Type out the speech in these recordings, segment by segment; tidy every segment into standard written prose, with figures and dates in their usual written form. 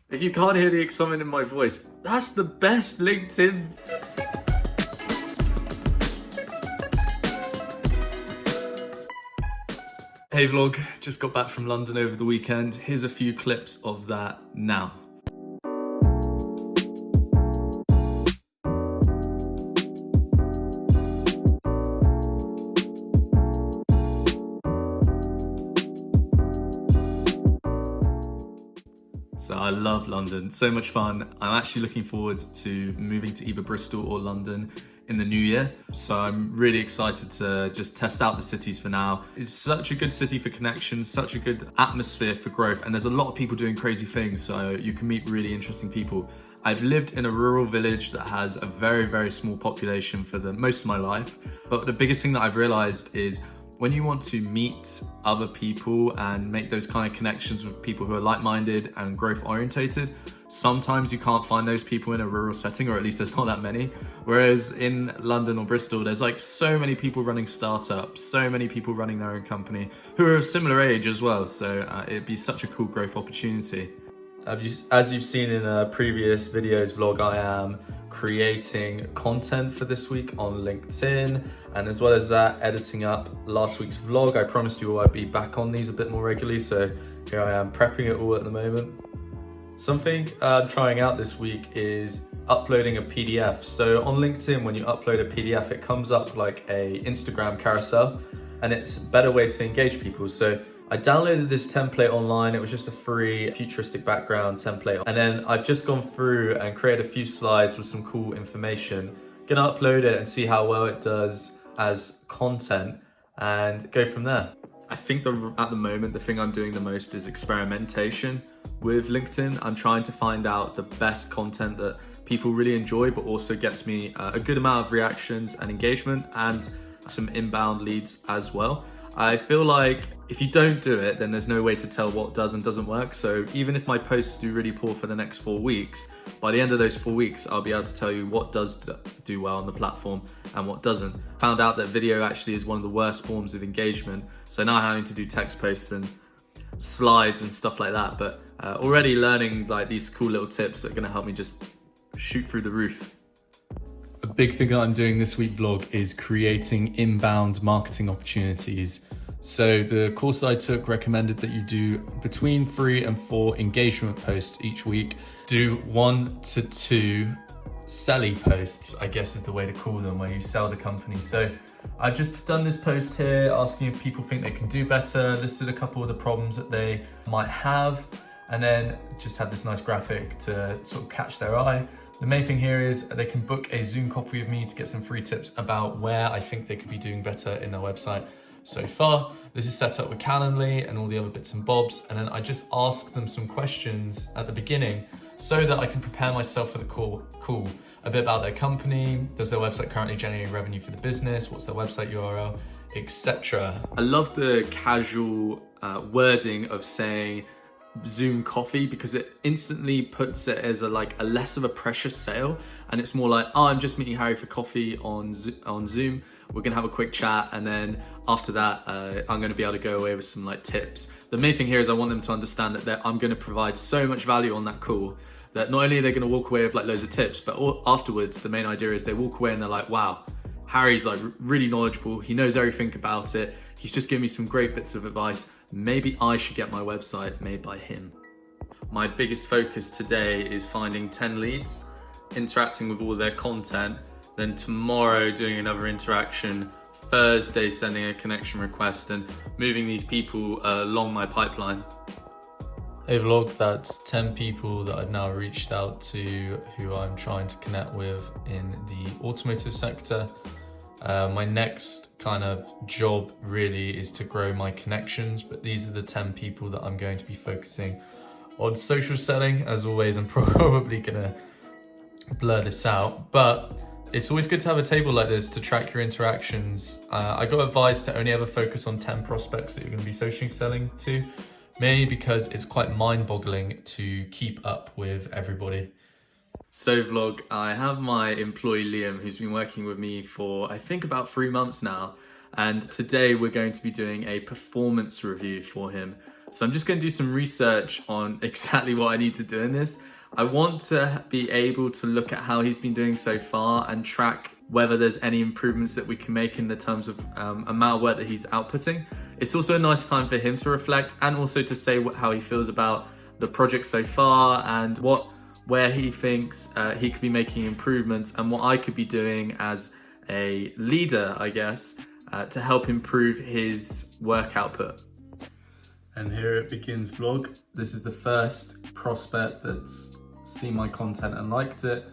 If you can't hear the excitement in my voice, that's the best LinkedIn. Hey vlog, just got back from London over the weekend. Here's a few clips of that now. So I love London, so much fun. I'm actually looking forward to moving to either Bristol or London in the new year. So I'm really excited to just test out the cities for now. It's such a good city for connections, such a good atmosphere for growth. And there's a lot of people doing crazy things. So you can meet really interesting people. I've lived in a rural village that has a very, very small population for the most of my life. But the biggest thing that I've realized is when you want to meet other people and make those kind of connections with people who are like-minded and growth orientated, sometimes you can't find those people in a rural setting, or at least there's not that many. Whereas in London or Bristol, there's like so many people running startups, so many people running their own company who are of similar age as well. So it'd be such a cool growth opportunity. As you've seen in a previous videos vlog, I am creating content for this week on LinkedIn, and as well as that, editing up last week's vlog. I promised you all I'd be back on these a bit more regularly, so here I am prepping it all at the moment. Something I'm trying out this week is uploading a PDF. So on LinkedIn, when you upload a PDF, it comes up like a Instagram carousel, and it's a better way to engage people. So I downloaded this template online. It was just a free futuristic background template. And then I've just gone through and created a few slides with some cool information. Gonna upload it and see how well it does as content and go from there. I think at the moment, the thing I'm doing the most is experimentation with LinkedIn. I'm trying to find out the best content that people really enjoy, but also gets me a good amount of reactions and engagement and some inbound leads as well. I feel like if you don't do it, then there's no way to tell what does and doesn't work. So even if my posts do really poor for the next 4 weeks, by the end of those 4 weeks, I'll be able to tell you what does do well on the platform and what doesn't. Found out that video actually is one of the worst forms of engagement. So now I'm having to do text posts and slides and stuff like that. But already learning like these cool little tips that are gonna help me just shoot through the roof. A big thing that I'm doing this week vlog is creating inbound marketing opportunities. So the course that I took recommended that you do between 3 and 4 engagement posts each week. Do 1 to 2 selly posts, I guess is the way to call them, where you sell the company. So I've just done this post here asking if people think they can do better, listed a couple of the problems that they might have, and then just had this nice graphic to sort of catch their eye. The main thing here is they can book a Zoom coffee with me to get some free tips about where I think they could be doing better in their website so far. This is set up with Calendly and all the other bits and bobs. And then I just ask them some questions at the beginning so that I can prepare myself for the call. A bit about their company. Does their website currently generate revenue for the business? What's their website URL, etc. I love the casual wording of saying Zoom coffee, because it instantly puts it as a less of a precious sale, and it's more like, oh, I'm just meeting Harry for coffee on Zoom. We're gonna have a quick chat, and then after that, I'm gonna be able to go away with some tips. The main thing here is I want them to understand that I'm gonna provide so much value on that call that not only are they gonna walk away with loads of tips, but afterwards, the main idea is they walk away and they're like, wow, Harry's really knowledgeable. He knows everything about it. He's just given me some great bits of advice. Maybe I should get my website made by him. My biggest focus today is finding 10 leads, interacting with all their content, then tomorrow doing another interaction, Thursday sending a connection request, and moving these people along my pipeline. Hey vlog, that's 10 people that I've now reached out to who I'm trying to connect with in the automotive sector. My next kind of job really is to grow my connections, but these are the 10 people that I'm going to be focusing on social selling. As always, I'm probably gonna blur this out, but it's always good to have a table like this to track your interactions. I got advised to only ever focus on 10 prospects that you're gonna be socially selling to, mainly because it's quite mind-boggling to keep up with everybody. So vlog, I have my employee Liam, who's been working with me for I think about 3 months now, and today we're going to be doing a performance review for him. So I'm just going to do some research on exactly what I need to do in this. I want to be able to look at how he's been doing so far and track whether there's any improvements that we can make in the terms of amount of work that he's outputting. It's also a nice time for him to reflect and also to say how he feels about the project so far and where he thinks he could be making improvements and what I could be doing as a leader, I guess, to help improve his work output. And here it begins, vlog. This is the first prospect that's seen my content and liked it.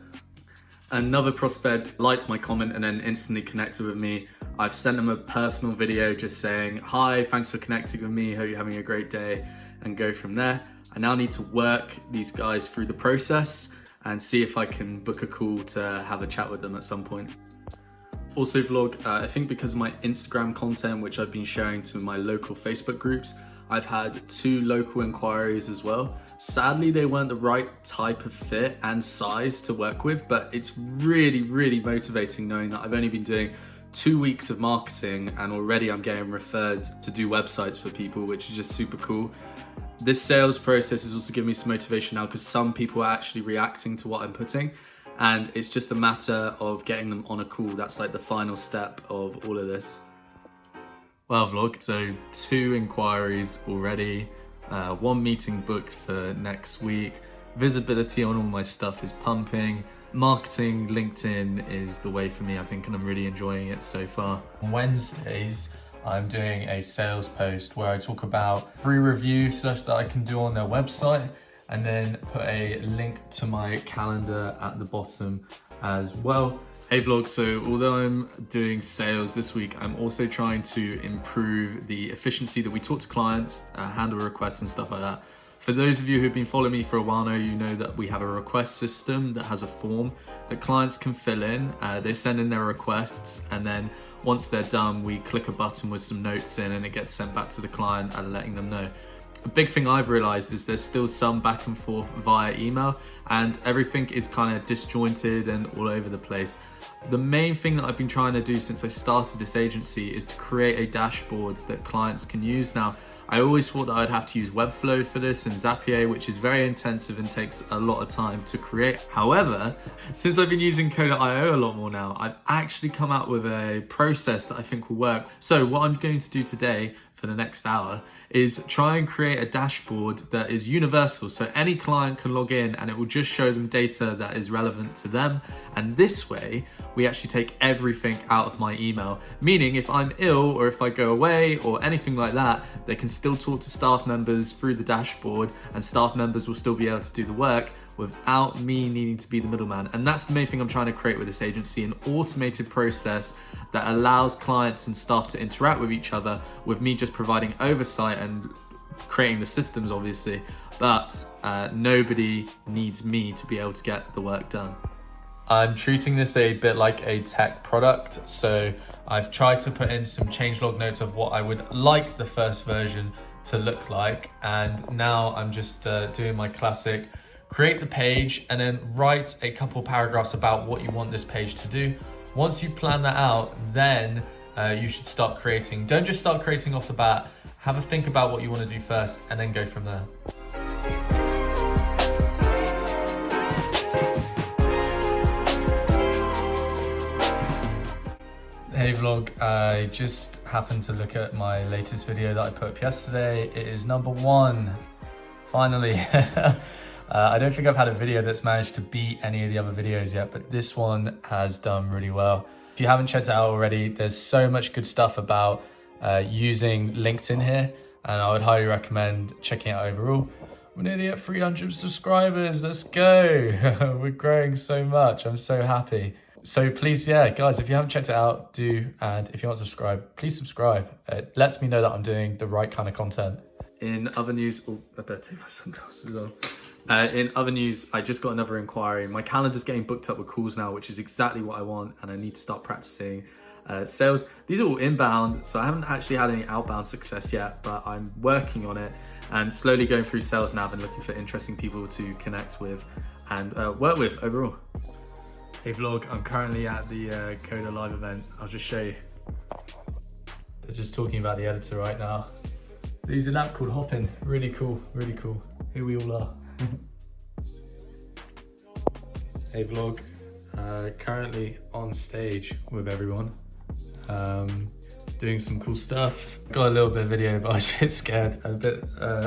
Another prospect liked my comment and then instantly connected with me. I've sent them a personal video just saying, hi, thanks for connecting with me, hope you're having a great day, and go from there. I now need to work these guys through the process and see if I can book a call to have a chat with them at some point. Also vlog, I think because of my Instagram content, which I've been sharing to my local Facebook groups, I've had 2 local inquiries as well. Sadly, they weren't the right type of fit and size to work with, but it's really, really motivating knowing that I've only been doing 2 weeks of marketing and already I'm getting referred to do websites for people, which is just super cool. This sales process is also giving me some motivation now because some people are actually reacting to what I'm putting, and it's just a matter of getting them on a call. That's like the final step of all of this. Well vlog, so 2 inquiries already, 1 meeting booked for next week. Visibility on all my stuff is pumping. Marketing, LinkedIn is the way for me, I think, and I'm really enjoying it so far. On Wednesdays, I'm doing a sales post where I talk about free reviews such that I can do on their website, and then put a link to my calendar at the bottom as well. Hey vlog, so although I'm doing sales this week, I'm also trying to improve the efficiency that we talk to clients, handle requests and stuff like that. For those of you who've been following me for a while now, you know that we have a request system that has a form that clients can fill in. They send in their requests, and then once they're done, we click a button with some notes in and it gets sent back to the client and letting them know. A big thing I've realized is there's still some back and forth via email and everything is kind of disjointed and all over the place. The main thing that I've been trying to do since I started this agency is to create a dashboard that clients can use. Now, I always thought that I'd have to use Webflow for this and Zapier, which is very intensive and takes a lot of time to create. However, since I've been using Code.io a lot more now, I've actually come out with a process that I think will work. So what I'm going to do today for the next hour is try and create a dashboard that is universal, so any client can log in and it will just show them data that is relevant to them. And this way, we actually take everything out of my email, meaning if I'm ill or if I go away or anything like that, they can still talk to staff members through the dashboard and staff members will still be able to do the work without me needing to be the middleman. And that's the main thing I'm trying to create with this agency, an automated process that allows clients and staff to interact with each other with me just providing oversight and creating the systems, obviously, but nobody needs me to be able to get the work done. I'm treating this a bit like a tech product, so I've tried to put in some changelog notes of what I would like the first version to look like, and now I'm just doing my classic create the page and then write a couple paragraphs about what you want this page to do. Once you plan that out, then you should start creating. Don't just start creating off the bat. Have a think about what you want to do first and then go from there. Hey vlog, I just happened to look at my latest video that I put up yesterday. It is #1, finally. I don't think I've had a video that's managed to beat any of the other videos yet, but this one has done really well. If you haven't checked it out already, there's so much good stuff about using LinkedIn here, and I would highly recommend checking it out overall. We're nearly at 300 subscribers, let's go. We're growing so much, I'm so happy. So please, yeah, guys, if you haven't checked it out, do, and if you aren't subscribed, please subscribe. It lets me know that I'm doing the right kind of content. In other news, oh, I better take my sunglasses off. In other news, I just got another inquiry. My calendar's getting booked up with calls now, which is exactly what I want, and I need to start practicing sales. These are all inbound, so I haven't actually had any outbound success yet, but I'm working on it and slowly going through Sales Nav and looking for interesting people to connect with and work with overall. Hey vlog, I'm currently at the Coda Live event. I'll just show you. They're just talking about the editor right now. They use an app called Hopin. Really cool, really cool. Here we all are. Hey vlog, currently on stage with everyone, doing some cool stuff. Got a little bit of video, but I was a bit scared, a bit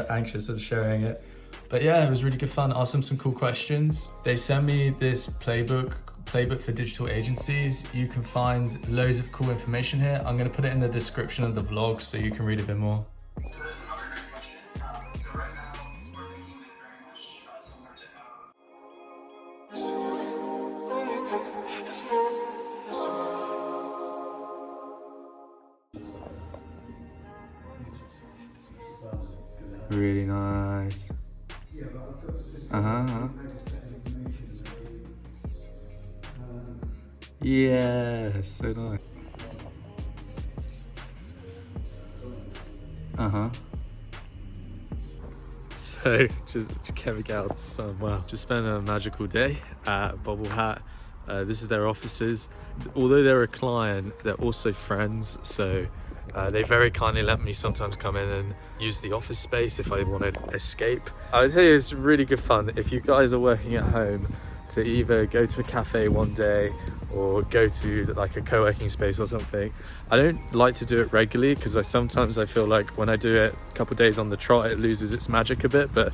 anxious of sharing it. But yeah, it was really good fun. Asked them some cool questions. They sent me this playbook for digital agencies. You can find loads of cool information here. I'm gonna put it in the description of the vlog so you can read a bit more. So that's another great question. So right now, we're making it very much similar to Really nice. Yeah, so nice. So just Kevin out sun. Wow, just spent a magical day at bobblehat. This is their offices. Although they're a client, they're also friends. So they very kindly let me sometimes come in and use the office space if I want to escape. I would say it's really good fun if you guys are working at home to either go to a cafe one day or go to like a co-working space or something. I don't like to do it regularly because sometimes I feel like when I do it a couple of days on the trot it loses its magic a bit, but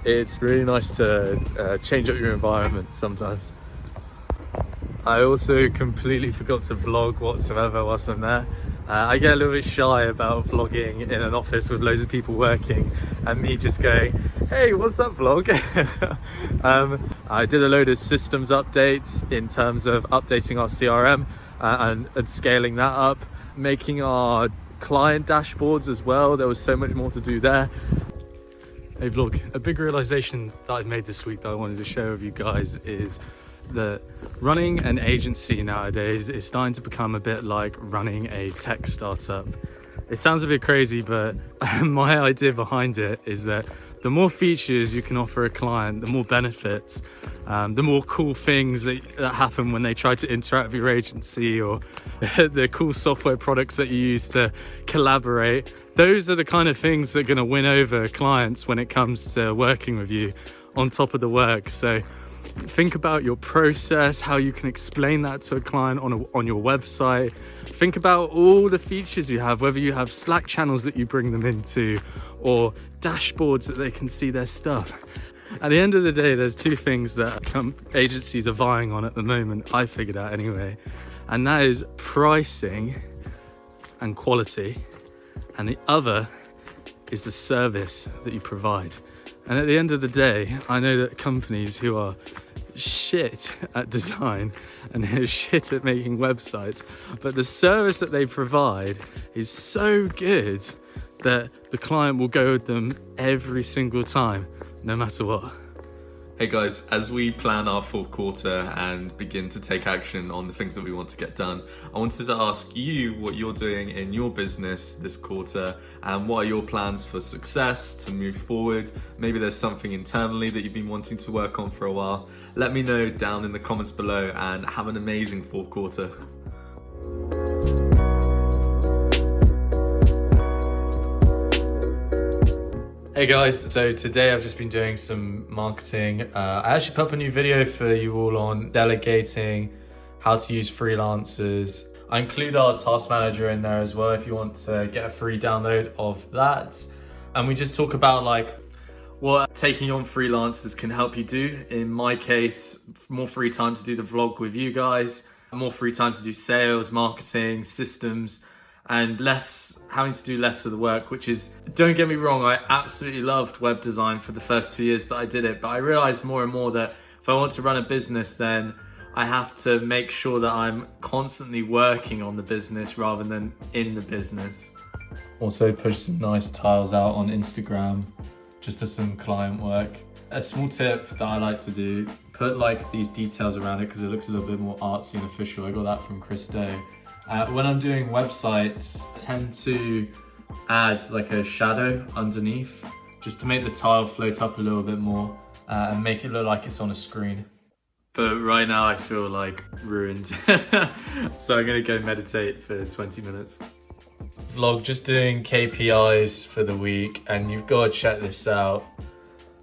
it's really nice to change up your environment sometimes. I also completely forgot to vlog whatsoever whilst I'm there. I get a little bit shy about vlogging in an office with loads of people working and me just going, hey, what's up vlog? I did a load of systems updates in terms of updating our CRM and scaling that up, making our client dashboards as well. There was so much more to do there. Hey vlog, a big realization that I've made this week that I wanted to share with you guys is that running an agency nowadays is starting to become a bit like running a tech startup. It sounds a bit crazy, but my idea behind it is that the more features you can offer a client, the more benefits, the more cool things that happen when they try to interact with your agency, or the cool software products that you use to collaborate. Those are the kind of things that are going to win over clients when it comes to working with you on top of the work. So think about your process, how you can explain that to a client on your website. Think about all the features you have, whether you have Slack channels that you bring them into or dashboards that they can see their stuff. At the end of the day, there's two things that agencies are vying on at the moment, I figured out anyway, and that is pricing and quality, and the other is the service that you provide. And at the end of the day, I know that companies who are shit at design and they're shit at making websites, but the service that they provide is so good that the client will go with them every single time, no matter what. Hey guys, as we plan our fourth quarter and begin to take action on the things that we want to get done, I wanted to ask you what you're doing in your business this quarter and what are your plans for success to move forward. Maybe there's something internally that you've been wanting to work on for a while. Let me know down in the comments below and have an amazing fourth quarter. Hey guys, so today I've just been doing some marketing. I actually put up a new video for you all on delegating, how to use freelancers. I include our task manager in there as well if you want to get a free download of that. And we just talk about like what taking on freelancers can help you do. In my case, more free time to do the vlog with you guys, more free time to do sales, marketing, systems, and having to do less of the work, which is, don't get me wrong, I absolutely loved web design for the first 2 years that I did it, but I realized more and more that if I want to run a business, then I have to make sure that I'm constantly working on the business rather than in the business. Also push some nice tiles out on Instagram, just as some client work. A small tip that I like to do, put like these details around it because it looks a little bit more artsy and official. I got that from Chris Day. When I'm doing websites, I tend to add like a shadow underneath just to make the tile float up a little bit more and make it look like it's on a screen. But right now I feel like ruined. So I'm gonna go meditate for 20 minutes. vlog just doing KPIs for the week, and you've got to check this out.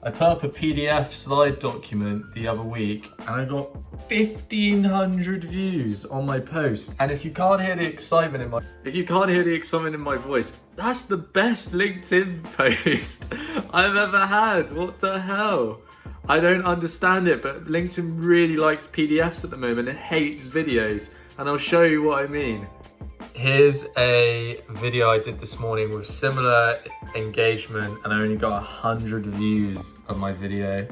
I put up a PDF slide document the other week and I got 1,500 views on my post. And if you can't hear the excitement in my voice, that's the best LinkedIn post I've ever had. What the hell? I don't understand it, but LinkedIn really likes PDFs at the moment and hates videos. And I'll show you what I mean. Here's a video I did this morning with similar engagement, and I only got 100 views on my video.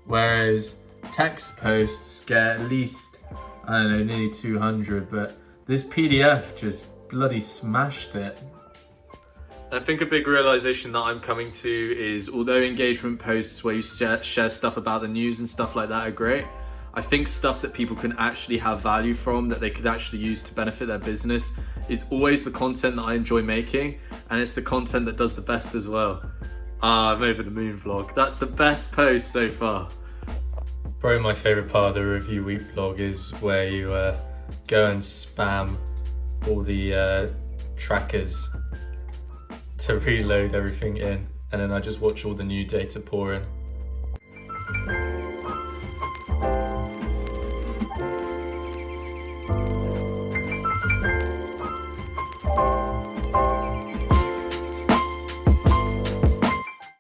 Whereas text posts get at least, I don't know, nearly 200, but this PDF just bloody smashed it. I think a big realization that I'm coming to is, although engagement posts where you share stuff about the news and stuff like that are great, I think stuff that people can actually have value from, that they could actually use to benefit their business, is always the content that I enjoy making, and it's the content that does the best as well. I'm over the moon vlog. That's the best post so far. Probably my favorite part of the review week vlog is where you go and spam all the trackers to reload everything in, and then I just watch all the new data pour in.